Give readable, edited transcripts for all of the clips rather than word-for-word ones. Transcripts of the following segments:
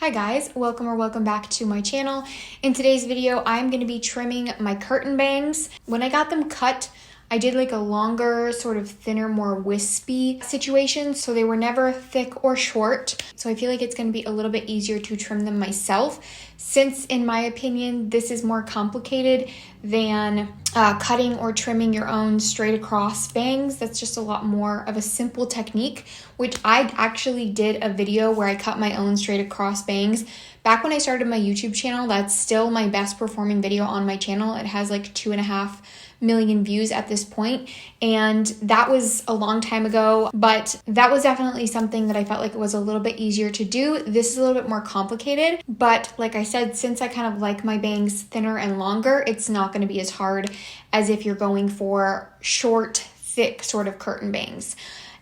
Hi guys, welcome back to my channel. In today's video, I'm going to be trimming my curtain bangs. When I got them cut, I did like a longer, sort of thinner, more wispy situation, so they were never thick or short. So I feel like it's going to be a little bit easier to trim them myself, since in my opinion, this is more complicated than cutting or trimming your own straight across bangs. That's just a lot more of a simple technique, which I actually did a video where I cut my own straight across bangs. Back when I started my YouTube channel, that's still my best performing video on my channel. It has like 2.5 million views at this point, and that was a long time ago, but that was definitely something that I felt like it was a little bit easier to do. This is a little bit more complicated, but like I said, since I kind of like my bangs thinner and longer, it's not going to be as hard as if you're going for short, thick sort of curtain bangs.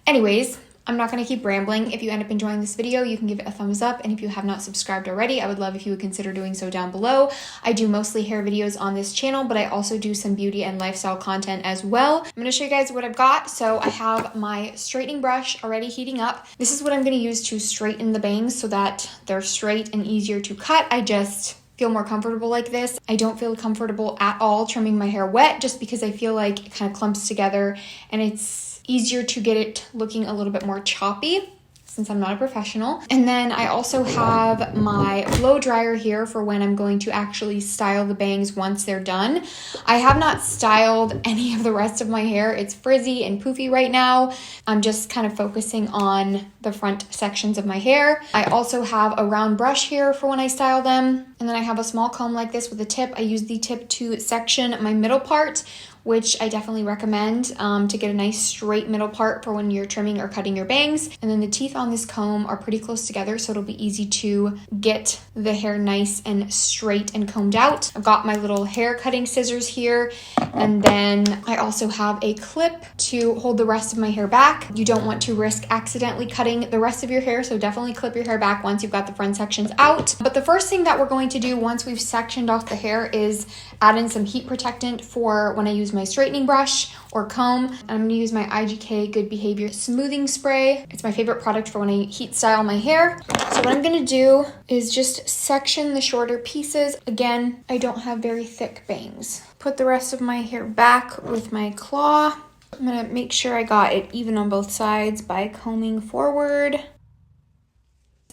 Anyways, I'm not going to keep rambling. If you end up enjoying this video, you can give it a thumbs up. And if you have not subscribed already, I would love if you would consider doing so down below. I do mostly hair videos on this channel, but I also do some beauty and lifestyle content as well. I'm going to show you guys what I've got. So I have my straightening brush already heating up. This is what I'm going to use to straighten the bangs so that they're straight and easier to cut. I just feel more comfortable like this. I don't feel comfortable at all trimming my hair wet, just because I feel like it kind of clumps together and it's easier to get it looking a little bit more choppy since I'm not a professional. And then I also have my blow dryer here for when I'm going to actually style the bangs once they're done. I have not styled any of the rest of my hair. It's frizzy and poofy right now. I'm just kind of focusing on the front sections of my hair. I also have a round brush here for when I style them. And then I have a small comb like this with a tip. I use the tip to section my middle part, which I definitely recommend to get a nice straight middle part for when you're trimming or cutting your bangs. And then the teeth on this comb are pretty close together, so it'll be easy to get the hair nice and straight and combed out. I've got my little hair cutting scissors here, and then I also have a clip to hold the rest of my hair back. You don't want to risk accidentally cutting the rest of your hair, so definitely clip your hair back once you've got the front sections out. But the first thing that we're going to do once we've sectioned off the hair is add in some heat protectant for when I use my straightening brush or comb. I'm going to use my IGK Good Behavior Smoothing Spray. It's my favorite product for when I heat style my hair. So what I'm going to do is just section the shorter pieces. Again, I don't have very thick bangs. Put the rest of my hair back with my claw. I'm going to make sure I got it even on both sides by combing forward.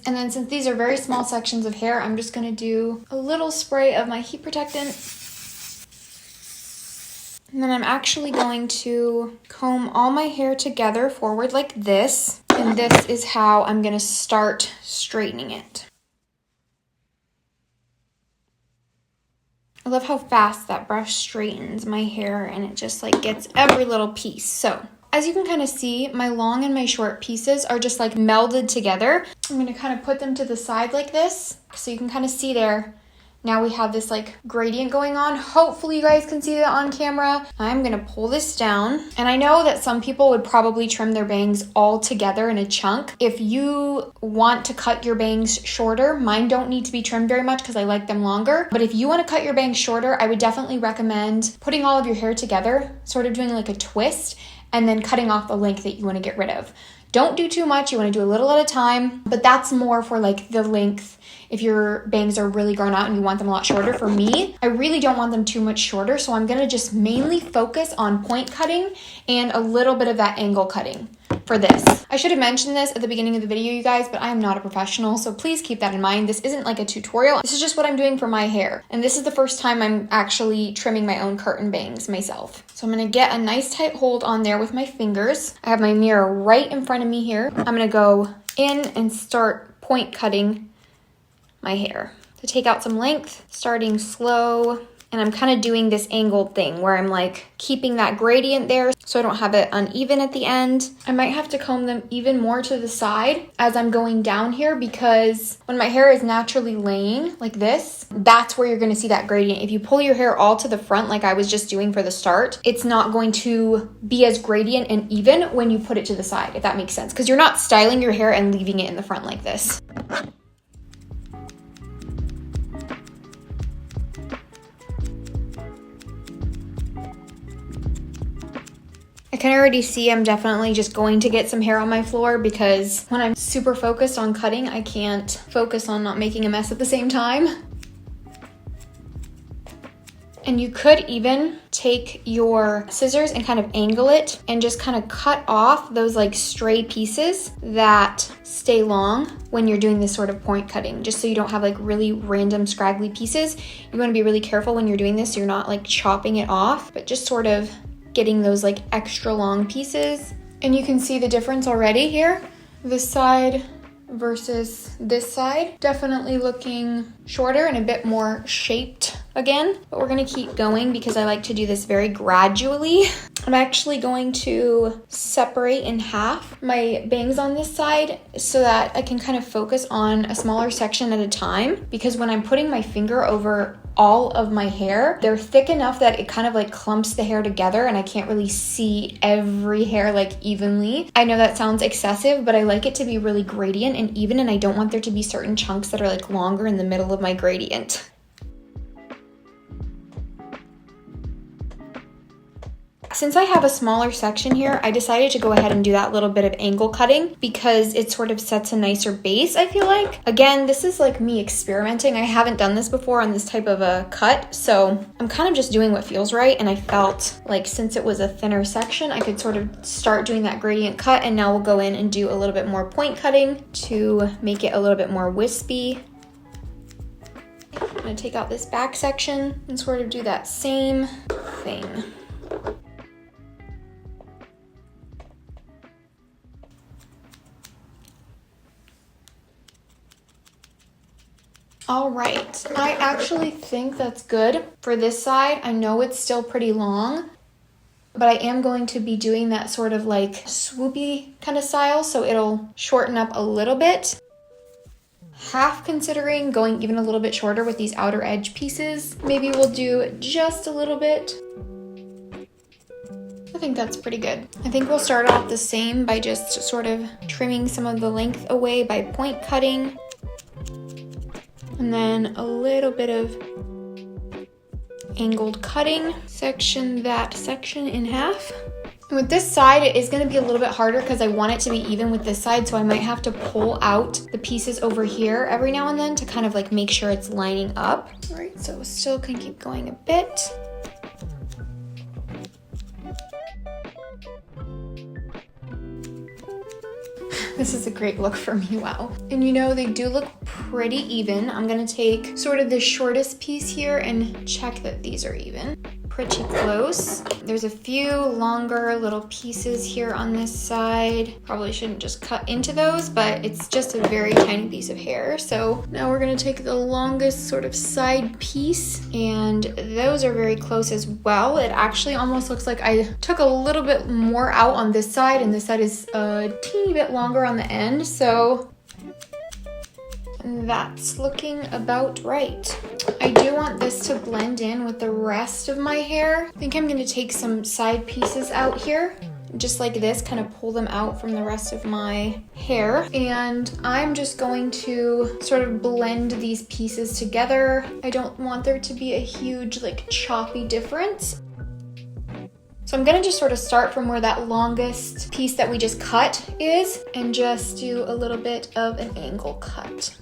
And then since these are very small sections of hair, I'm just going to do a little spray of my heat protectant. And then I'm actually going to comb all my hair together forward like this. And this is how I'm going to start straightening it. I love how fast that brush straightens my hair, and it just like gets every little piece. So as you can kind of see, my long and my short pieces are just like melded together. I'm going to kind of put them to the side like this, so you can kind of see there. Now we have this like gradient going on. Hopefully you guys can see that on camera. I'm gonna pull this down. And I know that some people would probably trim their bangs all together in a chunk. If you want to cut your bangs shorter, mine don't need to be trimmed very much because I like them longer. But if you want to cut your bangs shorter, I would definitely recommend putting all of your hair together, sort of doing like a twist, and then cutting off the length that you want to get rid of. Don't do too much. You want to do a little at a time, but that's more for like the length. If your bangs are really grown out and you want them a lot shorter. For me, I really don't want them too much shorter, so I'm going to just mainly focus on point cutting and a little bit of that angle cutting for this. I should have mentioned this at the beginning of the video, you guys, but I am not a professional, so please keep that in mind. This isn't like a tutorial. This is just what I'm doing for my hair. And this is the first time I'm actually trimming my own curtain bangs myself. So I'm going to get a nice tight hold on there with my fingers. I have my mirror right in front of me here. I'm going to go in and start point cutting my hair to take out some length, starting slow. And I'm kind of doing this angled thing where I'm like keeping that gradient there so I don't have it uneven at the end. I might have to comb them even more to the side as I'm going down here, because when my hair is naturally laying like this, that's where you're going to see that gradient. If you pull your hair all to the front like I was just doing for the start, it's not going to be as gradient and even when you put it to the side, if that makes sense, because you're not styling your hair and leaving it in the front like this. I I can already see I'm definitely just going to get some hair on my floor because when I'm super focused on cutting, I can't focus on not making a mess at the same time. And you could even take your scissors and kind of angle it and just kind of cut off those like stray pieces that stay long when you're doing this sort of point cutting, just so you don't have like really random scraggly pieces. You want to be really careful when you're doing this so you're not like chopping it off, but just sort of getting those like extra long pieces. And you can see the difference already here. This side versus this side, definitely looking shorter and a bit more shaped again, but we're gonna keep going because I like to do this very gradually. I'm actually going to separate in half my bangs on this side so that I can kind of focus on a smaller section at a time, because when I'm putting my finger over all of my hair, they're thick enough that it kind of like clumps the hair together and I can't really see every hair like evenly. I know that sounds excessive, but I like it to be really gradient and even, and I don't want there to be certain chunks that are like longer in the middle of my gradient. Since I have a smaller section here, I decided to go ahead and do that little bit of angle cutting because it sort of sets a nicer base, I feel like. Again, this is like me experimenting. I haven't done this before on this type of a cut, so I'm kind of just doing what feels right, and I felt like since it was a thinner section, I could sort of start doing that gradient cut, and now we'll go in and do a little bit more point cutting to make it a little bit more wispy. I'm gonna take out this back section and sort of do that same thing. All right, I actually think that's good for this side. I know it's still pretty long, but I am going to be doing that sort of like swoopy kind of style, so it'll shorten up a little bit. Half considering going even a little bit shorter with these outer edge pieces. Maybe we'll do just a little bit. I think that's pretty good. I think we'll start off the same by just sort of trimming some of the length away by point cutting. And then a little bit of angled cutting, section that section in half. And with this side, it is gonna be a little bit harder because I want it to be even with this side, so I might have to pull out the pieces over here every now and then to kind of like make sure it's lining up. All right, so still can keep going a bit. This is a great look for me, wow. And you know, they do look pretty even. I'm gonna take sort of the shortest piece here and check that these are even. Pretty close. There's a few longer little pieces here on this side. Probably shouldn't just cut into those, but it's just a very tiny piece of hair. So now we're gonna take the longest sort of side piece, and those are very close as well. It actually almost looks like I took a little bit more out on this side, and this side is a teeny bit longer on the end. So that's looking about right. I do want this to blend in with the rest of my hair. I think I'm gonna take some side pieces out here, just like this, kind of pull them out from the rest of my hair. And I'm just going to sort of blend these pieces together. I don't want there to be a huge like choppy difference. So I'm gonna just sort of start from where that longest piece that we just cut is and just do a little bit of an angle cut.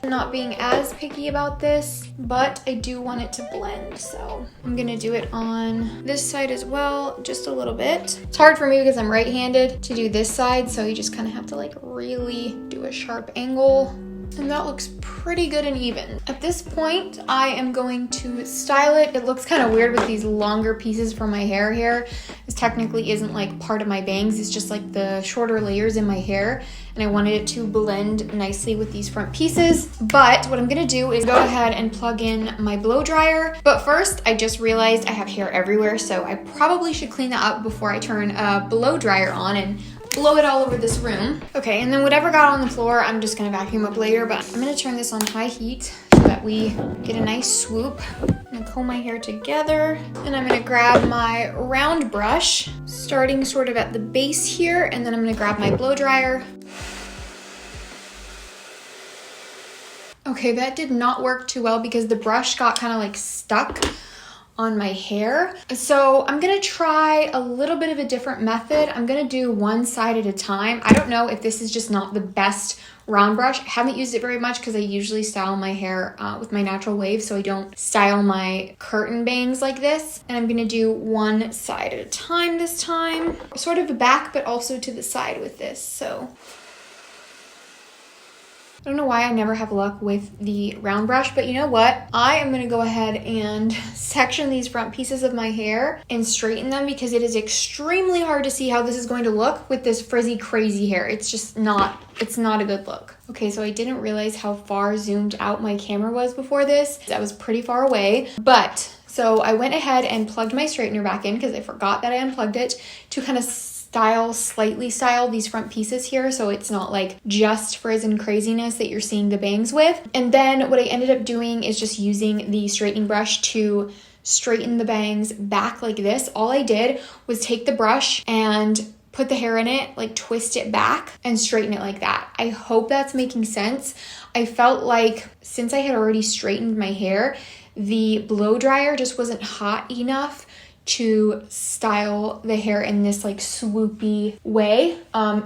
I'm not being as picky about this, but I do want it to blend, so I'm gonna do it on this side as well, just a little bit. It's hard for me because I'm right-handed to do this side, so you just kind of have to like really do a sharp angle. And that looks pretty good and even. At this point, I am going to style it. It looks kind of weird with these longer pieces for my hair here. This technically isn't like part of my bangs, it's just like the shorter layers in my hair. And I wanted it to blend nicely with these front pieces. But what I'm gonna do is go ahead and plug in my blow dryer. But first, I just realized I have hair everywhere, so I probably should clean that up before I turn a blow dryer on and blow it all over this room. Okay, and then whatever got on the floor, I'm just gonna vacuum up later, but I'm gonna turn this on high heat so that we get a nice swoop. I'm gonna comb my hair together, and I'm gonna grab my round brush, starting sort of at the base here, and then I'm gonna grab my blow dryer. Okay, that did not work too well because the brush got kind of like stuck on my hair. So I'm gonna try a little bit of a different method. I'm gonna do one side at a time. I don't know if this is just not the best round brush. I haven't used it very much because I usually style my hair with my natural wave, so I don't style my curtain bangs like this. And I'm gonna do one side at a time this time. Sort of back, but also to the side with this, so. I don't know why I never have luck with the round brush, but you know what? I am gonna go ahead and section these front pieces of my hair and straighten them because it is extremely hard to see how this is going to look with this frizzy, crazy hair. It's just not, it's not a good look. Okay, so I didn't realize how far zoomed out my camera was before this. I was pretty far away, but so I went ahead and plugged my straightener back in because I forgot that I unplugged it to kind of slightly style these front pieces here so it's not like just frizz and craziness that you're seeing the bangs with. And then what I ended up doing is just using the straightening brush to straighten the bangs back like this. All I did was take the brush and put the hair in it, like twist it back and straighten it like that. I hope that's making sense. I felt like since I had already straightened my hair, the blow dryer just wasn't hot enough to style the hair in this like swoopy way.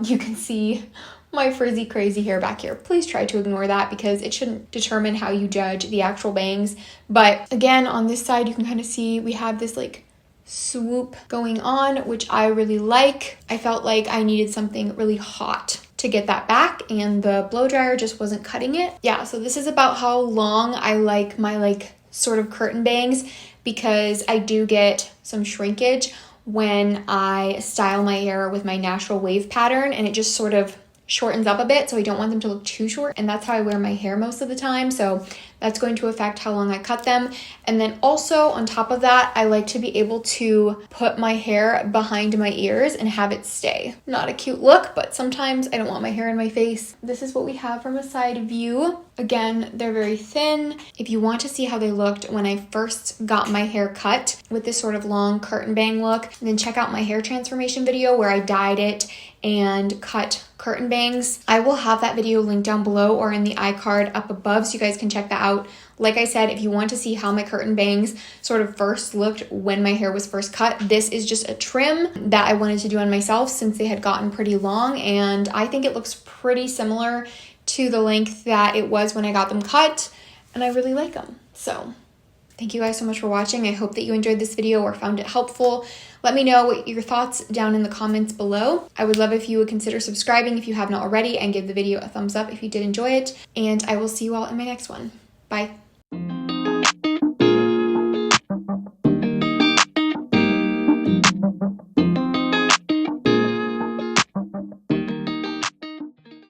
You can see my frizzy crazy hair back here. Please try to ignore that because it shouldn't determine how you judge the actual bangs. But again, on this side, you can kind of see we have this like swoop going on, which I really like. I felt like I needed something really hot to get that back and the blow dryer just wasn't cutting it. Yeah, so this is about how long I like my like sort of curtain bangs because I do get some shrinkage when I style my hair with my natural wave pattern and it just sort of shortens up a bit, so I don't want them to look too short, and that's how I wear my hair most of the time, so that's going to affect how long I cut them. And then also on top of that, I like to be able to put my hair behind my ears and have it stay. Not a cute look, but sometimes I don't want my hair in my face. This is what we have from a side view. Again, they're very thin. If you want to see how they looked when I first got my hair cut with this sort of long curtain bang look, then check out my hair transformation video where I dyed it and cut curtain bangs. I will have that video linked down below or in the iCard up above so you guys can check that out. Like I said, if you want to see how my curtain bangs sort of first looked when my hair was first cut, this is just a trim that I wanted to do on myself since they had gotten pretty long, and I think it looks pretty similar to the length that it was when I got them cut, and I really like them. So thank you guys so much for watching. I hope that you enjoyed this video or found it helpful. Let me know what your thoughts down in the comments below. I would love if you would consider subscribing if you have not already and give the video a thumbs up if you did enjoy it. And I will see you all in my next one. Bye.